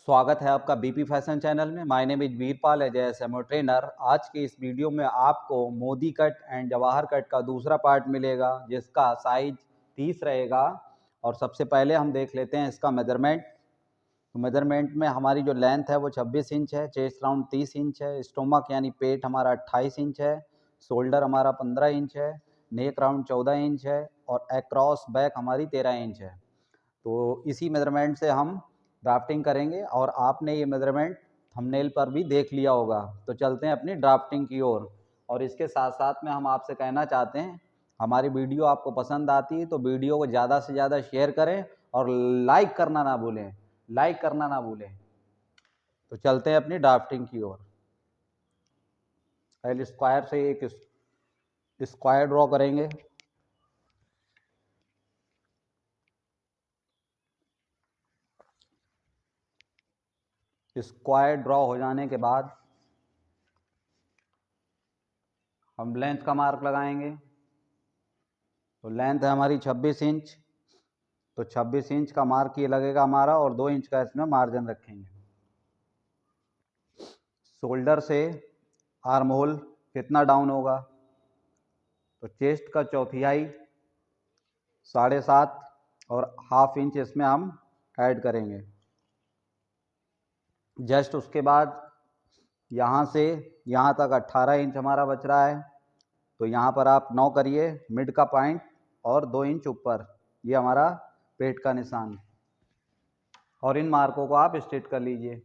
स्वागत है आपका बीपी फैशन चैनल में। My name is Veerpal as a समो ट्रेनर। आज की इस वीडियो में आपको Modi cut and Jawahar cut का दूसरा पार्ट मिलेगा, जिसका साइज 30 रहेगा। और सबसे पहले हम देख लेते हैं इसका मेजरमेंट। तो मेजरमेंट में हमारी जो लेंथ है वो 26 इंच है, चेस्ट राउंड 30 इंच है, स्टोमक यानी पेट हमारा 28 इंच है, शोल्डर हमारा 15 इंच है, नेक राउंड 14 इंच है और अक्रॉस बैक हमारी 13 इंच है। तो इसी मेजरमेंट से हम ड्राफ्टिंग करेंगे और आपने ये मेजरमेंट थंबनेल पर भी देख लिया होगा। तो चलते हैं अपनी ड्राफ्टिंग की ओर। और इसके साथ साथ में हम आपसे कहना चाहते हैं, हमारी वीडियो आपको पसंद आती है तो वीडियो को ज़्यादा से ज़्यादा शेयर करें और लाइक करना ना भूलें, लाइक करना ना भूलें। तो चलते हैं अपनी ड्राफ्टिंग की ओर। पहले स्क्वायर से एक स्क्वायर ड्रॉ करेंगे। स्क्वायर ड्रॉ हो जाने के बाद हम लेंथ का मार्क लगाएंगे। तो लेंथ है हमारी 26 इंच, तो 26 इंच का मार्क ये लगेगा हमारा और 2 इंच का इसमें मार्जिन रखेंगे। शोल्डर से आर्म होल कितना डाउन होगा, तो चेस्ट का चौथाई 7.5 और हाफ इंच इसमें हम ऐड करेंगे। जस्ट उसके बाद यहाँ से यहाँ तक 18 इंच हमारा बच रहा है, तो यहाँ पर आप 9 करिए मिड का पॉइंट और 2 इंच ऊपर, ये हमारा पेट का निशान। और इन मार्कों को आप स्ट्रेट कर लीजिए।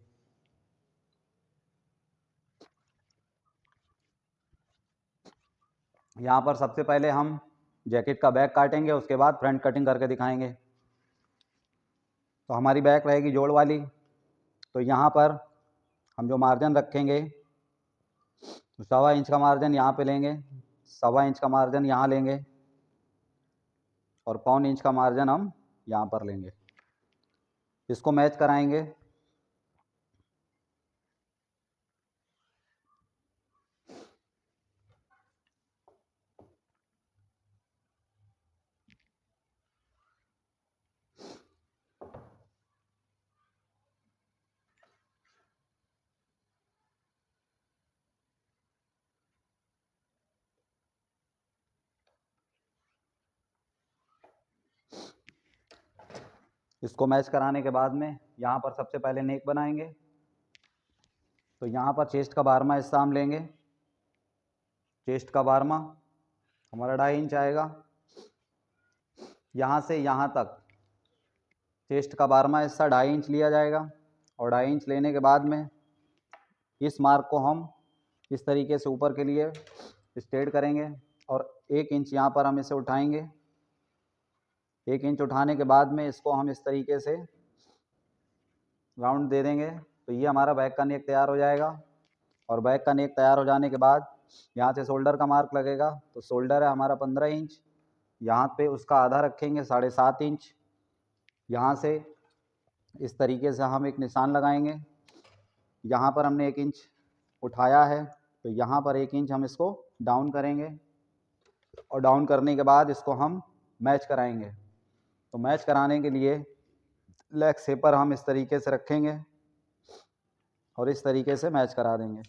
यहाँ पर सबसे पहले हम जैकेट का बैक काटेंगे, उसके बाद फ्रंट कटिंग करके दिखाएंगे। तो हमारी बैक रहेगी जोड़ वाली। तो यहाँ पर हम जो मार्जिन रखेंगे, तो 1.25 इंच का मार्जिन यहाँ पे लेंगे, 1.25 इंच का मार्जिन यहाँ लेंगे और 1.25 इंच का मार्जिन हम यहाँ पर लेंगे। इसको मैच कराएंगे। इसको मैच कराने के बाद में यहाँ पर सबसे पहले नेक बनाएंगे। तो यहाँ पर चेस्ट का 12वां हिस्सा हम लेंगे। चेस्ट का 12वां हमारा 2.5 इंच आएगा। यहाँ से यहाँ तक चेस्ट का 12वां हिस्सा 2.5 इंच लिया जाएगा और 2.5 इंच लेने के बाद में इस मार्क को हम इस तरीके से ऊपर के लिए स्ट्रेट करेंगे और 1 इंच यहाँ पर हम इसे उठाएंगे। 1 इंच उठाने के बाद में इसको हम इस तरीके से राउंड दे देंगे। तो ये हमारा बैक का नेक तैयार हो जाएगा। और बैक का नेक तैयार हो जाने के बाद यहाँ से शोल्डर का मार्क लगेगा। तो शोल्डर है हमारा 15 इंच, यहाँ पे उसका आधा रखेंगे 7.5 इंच। यहाँ से इस तरीके से हम एक निशान लगाएंगे। यहाँ पर हमने 1 इंच उठाया है, तो यहाँ पर 1 इंच हम इसको डाउन करेंगे और डाउन करने के बाद इसको हम मैच कराएंगे। तो मैच कराने के लिए लेग शेपर हम इस तरीके से रखेंगे और इस तरीके से मैच करा देंगे।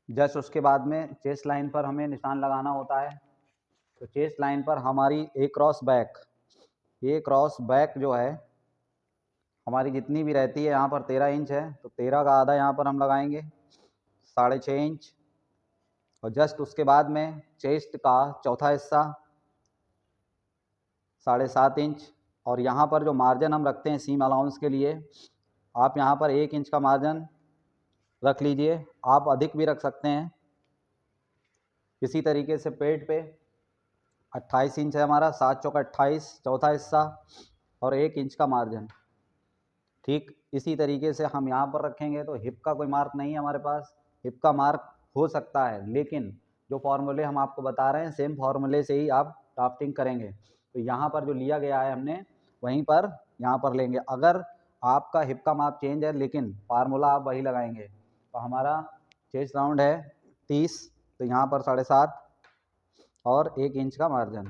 जस्ट उसके बाद में चेस्ट लाइन पर हमें निशान लगाना होता है। तो चेस्ट लाइन पर हमारी ए क्रॉस बैक जो है हमारी जितनी भी रहती है, यहाँ पर 13 इंच है, तो 13 का आधा यहाँ पर हम लगाएंगे 6.5 इंच। और जस्ट उसके बाद में चेस्ट का चौथा हिस्सा 7.5 इंच। और यहाँ पर जो मार्जिन हम रखते हैं सीम अलाउंस के लिए, आप यहाँ पर 1 इंच का मार्जिन रख लीजिए, आप अधिक भी रख सकते हैं। इसी तरीके से पेट पे 28 इंच है हमारा, 7 चौका 28 चौथा हिस्सा और 1 इंच का मार्जिन। ठीक इसी तरीके से हम यहाँ पर रखेंगे। तो हिप का कोई मार्क नहीं है हमारे पास, हिप का मार्क हो सकता है, लेकिन जो फॉर्मूले हम आपको बता रहे हैं सेम फॉर्मूले से ही आप ड्राफ्टिंग करेंगे। तो यहाँ पर जो लिया गया है हमने वहीं पर यहाँ पर लेंगे। अगर आपका हिप का माप चेंज है लेकिन फार्मूला आप वही लगाएंगे। तो हमारा चेस्ट राउंड है 30, तो यहाँ पर 7.5 और 1 इंच का मार्जिन।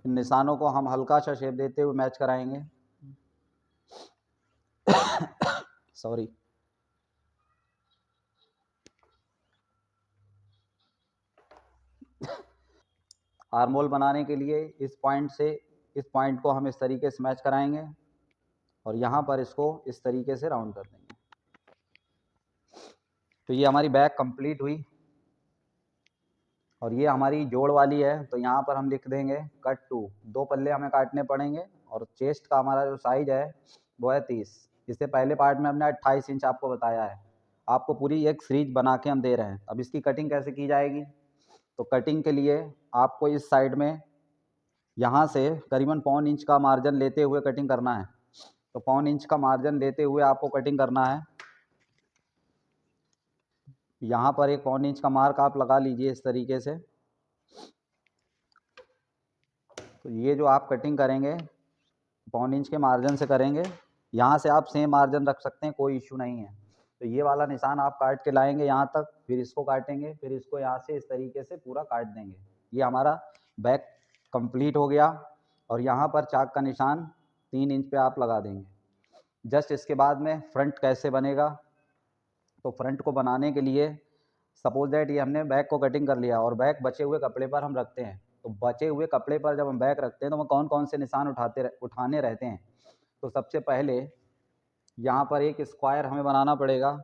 इन निशानों को हम हल्का सा शेप देते हुए मैच कराएंगे। सॉरी। आर्म होल बनाने के लिए इस पॉइंट से इस पॉइंट को हम इस तरीके से मैच कराएंगे और यहाँ पर इसको इस तरीके से राउंड कर देंगे। तो ये हमारी बैक कंप्लीट हुई और ये हमारी जोड़ वाली है। तो यहाँ पर हम लिख देंगे कट टू। 2 पल्ले हमें काटने पड़ेंगे और चेस्ट का हमारा जो साइज है वो है 30। इससे पहले पार्ट में हमने 28 इंच आपको बताया है। आपको पूरी एक सीरीज बना के हम दे रहे हैं। अब इसकी कटिंग कैसे की जाएगी? तो कटिंग के लिए आपको इस साइड में यहाँ से करीबन 1.25 इंच का मार्जिन लेते हुए कटिंग करना है। तो 1.25 इंच का मार्जिन लेते हुए आपको कटिंग करना है। यहाँ पर एक 1.25 इंच का मार्क आप लगा लीजिए इस तरीके से। तो ये जो आप कटिंग करेंगे 1.25 इंच के मार्जिन से करेंगे। यहाँ से आप सेम मार्जिन रख सकते हैं, कोई इशू नहीं है। तो ये वाला निशान आप काट के लाएंगे यहाँ तक, फिर इसको काटेंगे, फिर इसको यहाँ से इस तरीके से पूरा काट देंगे। ये हमारा बैक कंप्लीट हो गया। और यहाँ पर चाक का निशान 3 इंच पे आप लगा देंगे। जस्ट इसके बाद में फ्रंट कैसे बनेगा? तो फ्रंट को बनाने के लिए सपोज दैट ये हमने बैक को कटिंग कर लिया और बैक बचे हुए कपड़े पर हम रखते हैं। तो बचे हुए कपड़े पर जब हम बैक रखते हैं तो वह कौन कौन से निशान उठाने रहते हैं? तो सबसे पहले यहाँ पर एक स्क्वायर हमें बनाना पड़ेगा।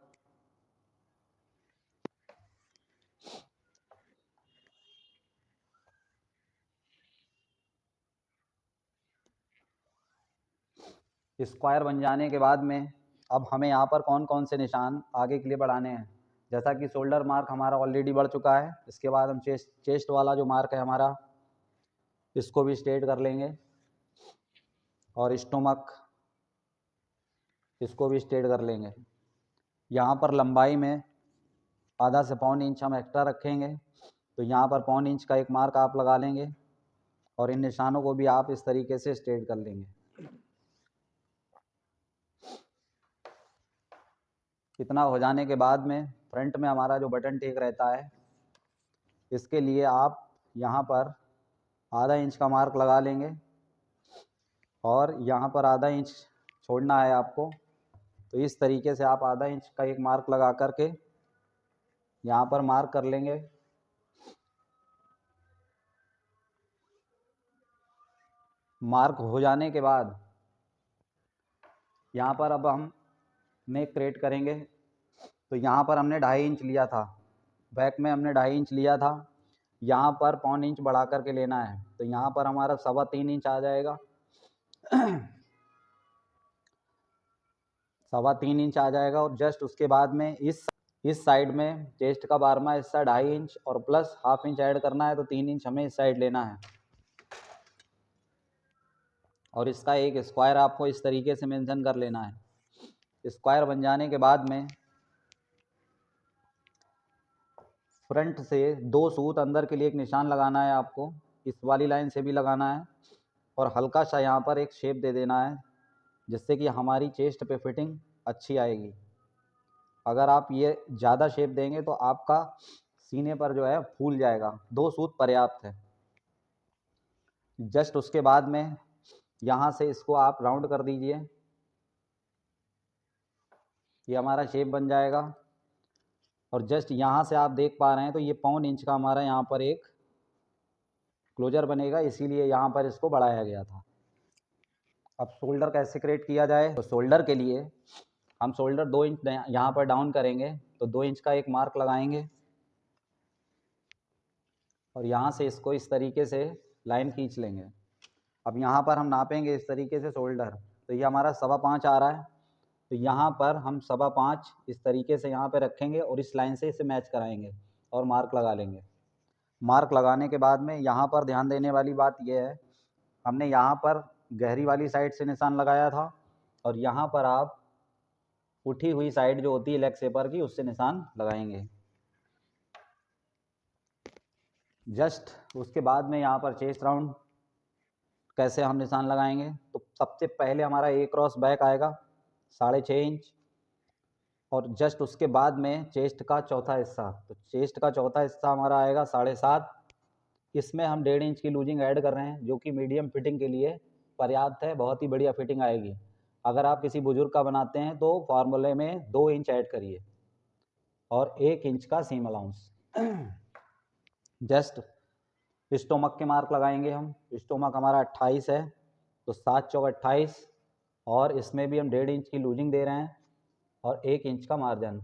स्क्वायर बन जाने के बाद में अब हमें यहाँ पर कौन कौन से निशान आगे के लिए बढ़ाने हैं? जैसा कि शोल्डर मार्क हमारा ऑलरेडी बढ़ चुका है। इसके बाद हम चेस्ट वाला जो मार्क है हमारा, इसको भी स्ट्रेट कर लेंगे। और स्टोमक, इसको भी स्ट्रेट कर लेंगे। यहाँ पर लंबाई में आधा से 1.25 इंच हम एक्स्ट्रा रखेंगे। तो यहाँ पर 1.25 इंच का एक मार्क आप लगा लेंगे और इन निशानों को भी आप इस तरीके से स्ट्रेट कर लेंगे। इतना हो जाने के बाद में फ्रंट में हमारा जो बटन टेक रहता है, इसके लिए आप यहाँ पर आधा इंच का मार्क लगा लेंगे और यहाँ पर आधा इंच छोड़ना है आपको। तो इस तरीके से आप आधा इंच का एक मार्क लगा करके यहाँ पर मार्क कर लेंगे। मार्क हो जाने के बाद यहाँ पर अब हम नेक क्रिएट करेंगे। तो यहाँ पर हमने 2.5 इंच लिया था, बैक में हमने 2.5 इंच लिया था। यहाँ पर 1.25 इंच बढ़ा करके लेना है। तो यहाँ पर हमारा 3.25 इंच आ जाएगा। 3.25 इंच आ जाएगा। और जस्ट उसके बाद में इस साइड में चेस्ट का 12वां हिस्सा 2.5 इंच और प्लस ½ इंच ऐड करना है। तो 3 इंच हमें इस साइड लेना है। और इसका एक स्क्वायर आपको इस तरीके से मेंशन कर लेना है। स्क्वायर बन जाने के बाद में फ्रंट से 2 सूत अंदर के लिए एक निशान लगाना है आपको। इस वाली लाइन से भी लगाना है और हल्का सा यहाँ पर एक शेप दे देना है, जिससे कि हमारी चेस्ट पे फिटिंग अच्छी आएगी। अगर आप ये ज़्यादा शेप देंगे तो आपका सीने पर जो है फूल जाएगा। 2 सूत पर्याप्त है। जस्ट उसके बाद में यहाँ से इसको आप राउंड कर दीजिए। ये हमारा शेप बन जाएगा। और जस्ट यहाँ से आप देख पा रहे हैं तो ये 1.25 इंच का हमारा यहाँ पर एक क्लोजर बनेगा, इसीलिए यहाँ पर इसको बढ़ाया गया था। अब शोल्डर कैसे क्रिएट किया जाए? तो शोल्डर के लिए हम शोल्डर 2 इंच यहाँ पर डाउन करेंगे। तो 2 इंच का एक मार्क लगाएंगे और यहाँ से इसको इस तरीके से लाइन खींच लेंगे। अब यहाँ पर हम नापेंगे इस तरीके से शोल्डर। तो ये हमारा 5.25 आ रहा है। तो यहाँ पर हम 5.25 इस तरीके से यहाँ पे रखेंगे और इस लाइन से इसे मैच कराएंगे और मार्क लगा लेंगे। मार्क लगाने के बाद में यहाँ पर ध्यान देने वाली बात यह है, हमने यहाँ पर गहरी वाली साइड से निशान लगाया था और यहाँ पर आप उठी हुई साइड जो होती है लेग शेपर की, उससे निशान लगाएंगे। जस्ट उसके बाद में यहाँ पर चेस्ट राउंड कैसे हम निशान लगाएंगे? तो सबसे पहले हमारा ए क्रॉस बैक आएगा 6.5 इंच और जस्ट उसके बाद में चेस्ट का चौथा हिस्सा। तो चेस्ट का चौथा हिस्सा हमारा आएगा 7.5। इसमें हम 1.5 इंच की लूजिंग ऐड कर रहे हैं, जो कि मीडियम फिटिंग के लिए पर्याप्त है, बहुत ही बढ़िया फिटिंग आएगी। अगर आप किसी बुजुर्ग का बनाते हैं तो फार्मूले में 2 इंच ऐड करिए और 1 इंच का सीम अलाउंस। जस्ट स्टोमक के मार्क लगाएंगे हम। स्टोमक हमारा 28 है, तो 7 चौक 28, और इसमें भी हम 1.5 इंच की लूजिंग दे रहे हैं और 1 इंच का मार्जिन।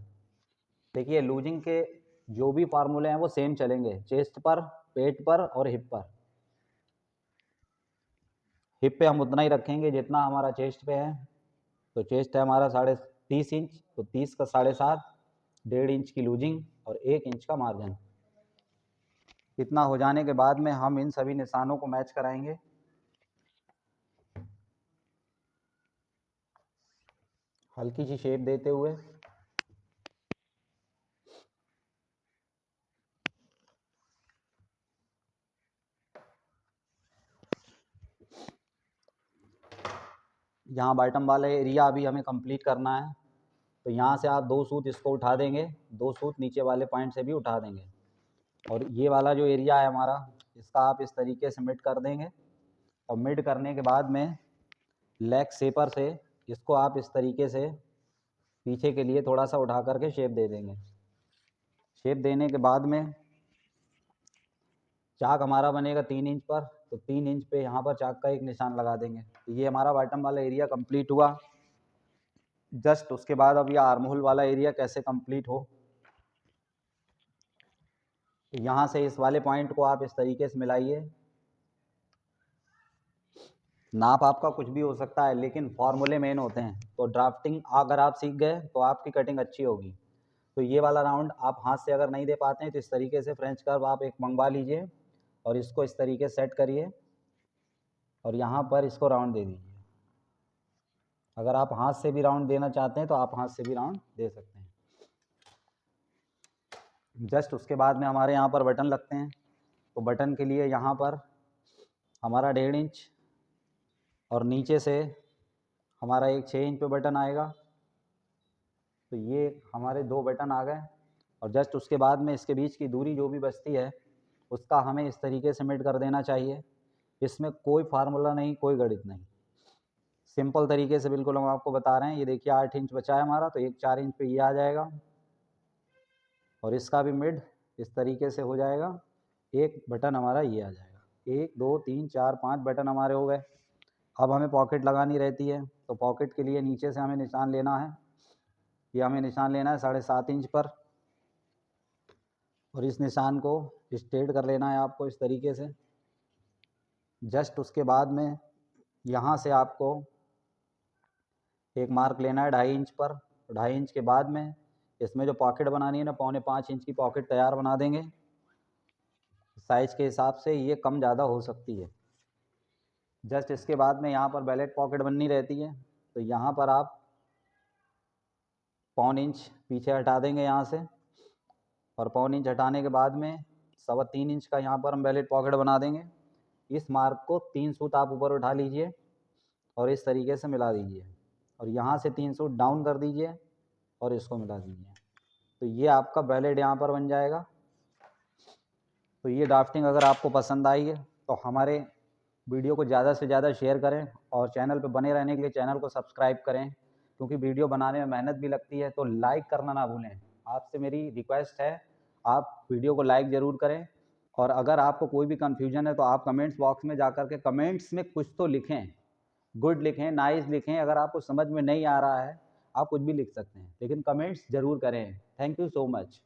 देखिए लूजिंग के जो भी फार्मूले हैं वो सेम चलेंगे, चेस्ट पर, पेट पर और हिप पर। हिप पे हम उतना ही रखेंगे जितना हमारा चेस्ट पे है। तो चेस्ट है हमारा 30.5 इंच, तो 30 का 7.5, 1.5 इंच की लूजिंग और 1 इंच का मार्जिन। इतना हो जाने के बाद में हम इन सभी निशानों को मैच कराएंगे। हल्की सी शेप देते हुए यहाँ बॉटम वाला एरिया अभी हमें कंप्लीट करना है। तो यहाँ से आप 2 सूत इसको उठा देंगे, 2 सूत नीचे वाले पॉइंट से भी उठा देंगे, और ये वाला जो एरिया है हमारा, इसका आप इस तरीके से मिड कर देंगे। और मिड करने के बाद में लेग शेपर से इसको आप इस तरीके से पीछे के लिए थोड़ा सा उठा करके शेप दे देंगे। शेप देने के बाद में चाक हमारा बनेगा 3 इंच पर, तो 3 इंच पे यहाँ पर चाक का एक निशान लगा देंगे। तो ये हमारा बॉटम वाला एरिया कंप्लीट हुआ। जस्ट उसके बाद अब ये आर्म होल वाला एरिया कैसे कंप्लीट हो, तो यहाँ से इस वाले पॉइंट को आप इस तरीके से मिलाइए। नाप आपका कुछ भी हो सकता है, लेकिन फॉर्मूले मेन होते हैं। तो ड्राफ्टिंग अगर आप सीख गए तो आपकी कटिंग अच्छी होगी। तो ये वाला राउंड आप हाथ से अगर नहीं दे पाते हैं तो इस तरीके से फ्रेंच कर्व आप एक मंगवा लीजिए और इसको इस तरीके से सेट करिए और यहाँ पर इसको राउंड दे दीजिए। अगर आप हाथ से भी राउंड देना चाहते हैं तो आप हाथ से भी राउंड दे सकते हैं। जस्ट उसके बाद में हमारे यहाँ पर बटन लगते हैं। तो बटन के लिए यहाँ पर हमारा 1.5 इंच और नीचे से हमारा एक 6 इंच पे बटन आएगा। तो ये हमारे 2 बटन आ गए। और जस्ट उसके बाद में इसके बीच की दूरी जो भी बचती है उसका हमें इस तरीके से मेट कर देना चाहिए। इसमें कोई फार्मूला नहीं, कोई गणित नहीं, सिंपल तरीके से बिल्कुल हम आपको बता रहे हैं। ये देखिए 8 इंच बचा है हमारा, तो एक 4 इंच पे ये आ जाएगा और इसका भी मिड इस तरीके से हो जाएगा। एक बटन हमारा ये आ जाएगा। 1 2 3 4 5 बटन हमारे हो गए। अब हमें पॉकेट लगानी रहती है। तो पॉकेट के लिए नीचे से हमें निशान लेना है। ये हमें निशान लेना है 7.5 इंच पर, और इस निशान को स्ट्रेट कर लेना है आपको इस तरीके से। जस्ट उसके बाद में यहाँ से आपको एक मार्क लेना है 2.5 इंच पर। 2.5 इंच के बाद में इसमें जो पॉकेट बनानी है ना, 4.25 इंच की पॉकेट तैयार बना देंगे। साइज़ के हिसाब से ये कम ज़्यादा हो सकती है। जस्ट इसके बाद में यहाँ पर बैलेट पॉकेट बननी रहती है। तो यहाँ पर आप 1.25 इंच पीछे हटा देंगे यहाँ से, और 1.25 इंच हटाने के बाद में 3.25 इंच का यहाँ पर हम बैलेट पॉकेट बना देंगे। इस मार्क को 3 सूत आप ऊपर उठा लीजिए और इस तरीके से मिला दीजिए, और यहाँ से 3 सूत डाउन कर दीजिए और इसको मिला दीजिए। तो ये आपका बैलेट यहाँ पर बन जाएगा। तो ये ड्राफ्टिंग अगर आपको पसंद आई है तो हमारे वीडियो को ज़्यादा से ज़्यादा शेयर करें, और चैनल पर बने रहने के लिए चैनल को सब्सक्राइब करें, क्योंकि वीडियो बनाने में मेहनत भी लगती है। तो लाइक करना ना भूलें। आपसे मेरी रिक्वेस्ट है, आप वीडियो को लाइक ज़रूर करें। और अगर आपको कोई भी कन्फ्यूजन है तो आप कमेंट्स बॉक्स में जा कर के कमेंट्स में कुछ तो लिखें, गुड लिखें, नाइस लिखें। अगर आपको समझ में नहीं आ रहा है आप कुछ भी लिख सकते हैं, लेकिन कमेंट्स ज़रूर करें। Thank you so much.